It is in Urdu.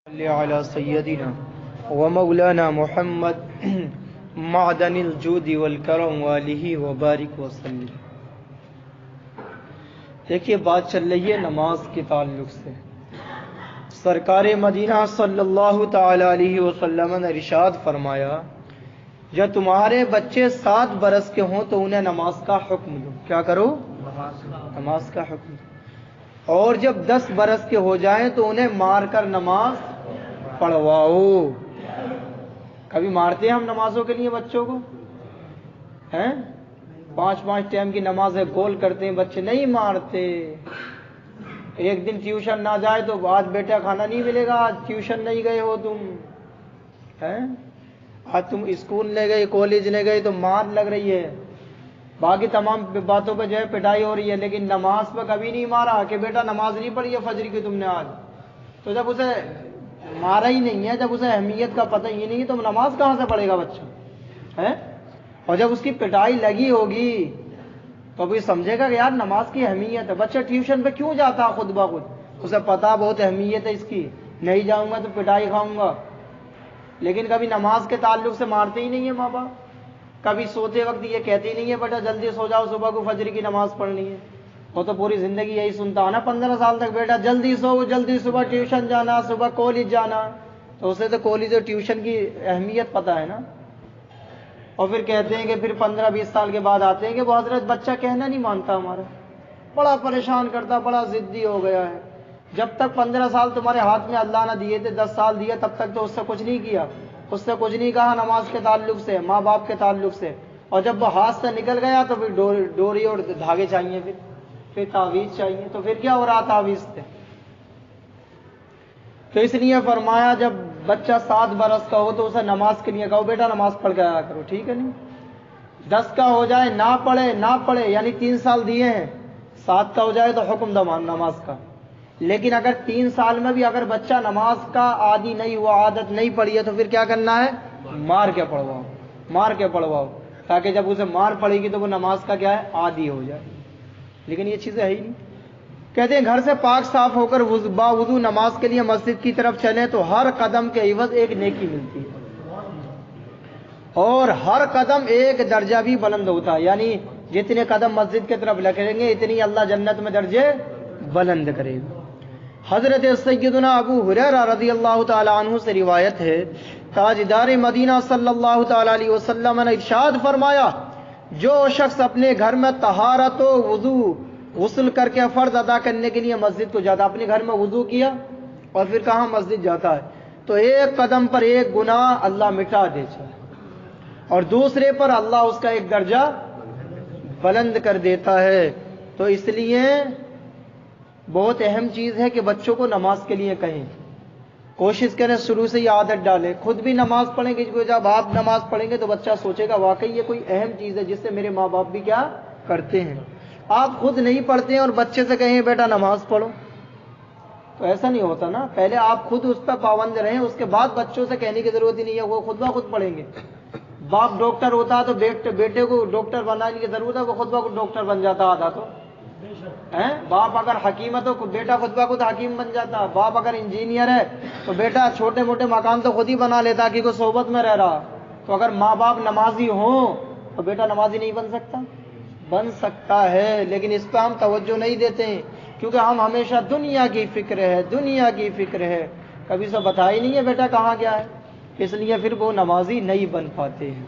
صلی علی سیدنا و مولانا محمد معدن الجود والکرم والہ وبارک وسلم۔ دیکھیے بات چل رہی ہے نماز کے تعلق سے۔ سرکار مدینہ صلی اللہ تعالی علیہ وسلم نے ارشاد فرمایا، جب تمہارے بچے 7 برس کے ہوں تو انہیں نماز کا حکم دو۔ کیا کرو؟ نماز کا حکم دو۔ اور جب 10 برس کے ہو جائیں تو انہیں مار کر نماز پڑھواؤ۔ کبھی مارتے ہیں ہم نمازوں کے لیے بچوں کو؟ ہیں 5 ٹائم کی نمازیں گول کرتے ہیں بچے، نہیں مارتے۔ ایک دن ٹیوشن نہ جائے تو آج بیٹا کھانا نہیں ملے گا، آج ٹیوشن نہیں گئے ہو تم، ہیں آج تم اسکول نہیں گئے، کالج نہیں گئے تو مار لگ رہی ہے۔ باقی تمام باتوں پہ جو ہے پٹائی ہو رہی ہے، لیکن نماز پہ کبھی نہیں مارا کہ بیٹا نماز نہیں پڑھی ہے فجر کی تم نے آج۔ تو جب اسے مارا ہی نہیں ہے، جب اسے اہمیت کا پتہ ہی نہیں ہے، تو نماز کہاں سے پڑھے گا بچہ؟ ہے اور جب اس کی پٹائی لگی ہوگی تو ابھی سمجھے گا کہ یار نماز کی اہمیت ہے۔ بچہ ٹیوشن پہ کیوں جاتا خود بخود؟ اسے پتا بہت اہمیت ہے اس کی، نہیں جاؤں گا تو پٹائی کھاؤں گا۔ لیکن کبھی نماز کے تعلق سے مارتے ہی نہیں ہے ماں باپ، کبھی سوتے وقت یہ کہتے ہی نہیں ہے بیٹا جلدی سو جاؤ صبح کو فجر کی نماز پڑھنی ہے۔ وہ تو پوری زندگی یہی سنتا ہے نا 15 سال تک، بیٹا جلدی سو، جلدی صبح ٹیوشن جانا، صبح کالج جانا۔ تو اسے تو کالج اور ٹیوشن کی اہمیت پتہ ہے نا۔ اور پھر کہتے ہیں کہ پھر 15-20 سال کے بعد آتے ہیں کہ وہ حضرت بچہ کہنا نہیں مانتا ہمارا، بڑا پریشان کرتا، بڑا ضدی ہو گیا ہے۔ جب تک 15 سال تمہارے ہاتھ میں اللہ نہ دیے تھے، 10 سال دیے، تب تک تو اس سے کچھ نہیں کیا، اس سے کچھ نہیں کہا نماز کے تعلق سے، ماں باپ کے تعلق سے۔ اور جب وہ ہاتھ سے نکل گیا تو پھر ڈوری اور دھاگے چاہیے، پھر تعویذ چاہیے۔ تو پھر کیا ہو رہا تعویذ سے؟ تو اس لیے فرمایا جب بچہ 7 برس کا ہو تو اسے نماز کے لیے کہو بیٹا نماز پڑھ کے آیا کرو، ٹھیک ہے نہیں؟ 10 کا ہو جائے نہ پڑھے یعنی 3 سال دیے ہیں، 7 کا ہو جائے تو حکم دو نماز کا۔ لیکن اگر 3 سال میں بھی اگر بچہ نماز کا عادی نہیں ہوا، عادت نہیں پڑی ہے، تو پھر کیا کرنا ہے؟ مار کے پڑھواؤ، تاکہ جب اسے مار پڑے گی تو وہ نماز کا کیا ہے؟ عادی ہو جائے۔ لیکن یہ چیزیں ہے ہی نہیں۔ کہتے ہیں گھر سے پاک صاف ہو کر باوضو نماز کے لیے مسجد کی طرف چلیں تو ہر قدم کے عوض ایک نیکی ملتی ہے، اور ہر قدم ایک درجہ بھی بلند ہوتا ہے، یعنی جتنے قدم مسجد کی طرف لگیں گے اتنی اللہ جنت میں درجے بلند کرے گا۔ حضرت سیدنا ابو ہریرہ رضی اللہ تعالی عنہ سے روایت ہے، تاجدار مدینہ صلی اللہ تعالی علیہ وسلم نے ارشاد فرمایا، جو شخص اپنے گھر میں طہارت و وضو غسل کر کے فرض ادا کرنے کے لیے مسجد کو جاتا، اپنے گھر میں وضو کیا اور پھر کہاں مسجد جاتا ہے، تو ایک قدم پر ایک گناہ اللہ مٹا دیتا ہے، اور دوسرے پر اللہ اس کا ایک درجہ بلند کر دیتا ہے۔ تو اس لیے بہت اہم چیز ہے کہ بچوں کو نماز کے لیے کہیں، کوشش کریں شروع سے یہ عادت ڈالیں، خود بھی نماز پڑھیں گے، جب آپ نماز پڑھیں گے تو بچہ سوچے گا واقعی یہ کوئی اہم چیز ہے جس سے میرے ماں باپ بھی کیا کرتے ہیں۔ آپ خود نہیں پڑھتے ہیں اور بچے سے کہیں بیٹا نماز پڑھو، تو ایسا نہیں ہوتا نا۔ پہلے آپ خود اس پر پابند رہیں، اس کے بعد بچوں سے کہنے کی ضرورت ہی نہیں ہے، وہ خود بخود پڑھیں گے۔ باپ ڈاکٹر ہوتا تو بیٹے کو ڈاکٹر بنانے کی ضرورت ہے، وہ خود بخود ڈاکٹر بن جاتا آدھا تو ہیں۔ باپ اگر حکیم ہے تو بیٹا خود بخود حکیم بن جاتا، باپ اگر انجینئر ہے تو بیٹا چھوٹے موٹے مکان تو خود ہی بنا لیتا کہ کوئی صحبت میں رہ رہا۔ تو اگر ماں باپ نمازی ہوں تو بیٹا نمازی نہیں بن سکتا؟ بن سکتا ہے، لیکن اس پہ ہم توجہ نہیں دیتے ہیں، کیونکہ ہم ہمیشہ دنیا کی فکر ہے، کبھی سے بتا ہی نہیں ہے بیٹا کہاں گیا ہے، اس لیے پھر وہ نمازی نہیں بن پاتے ہیں۔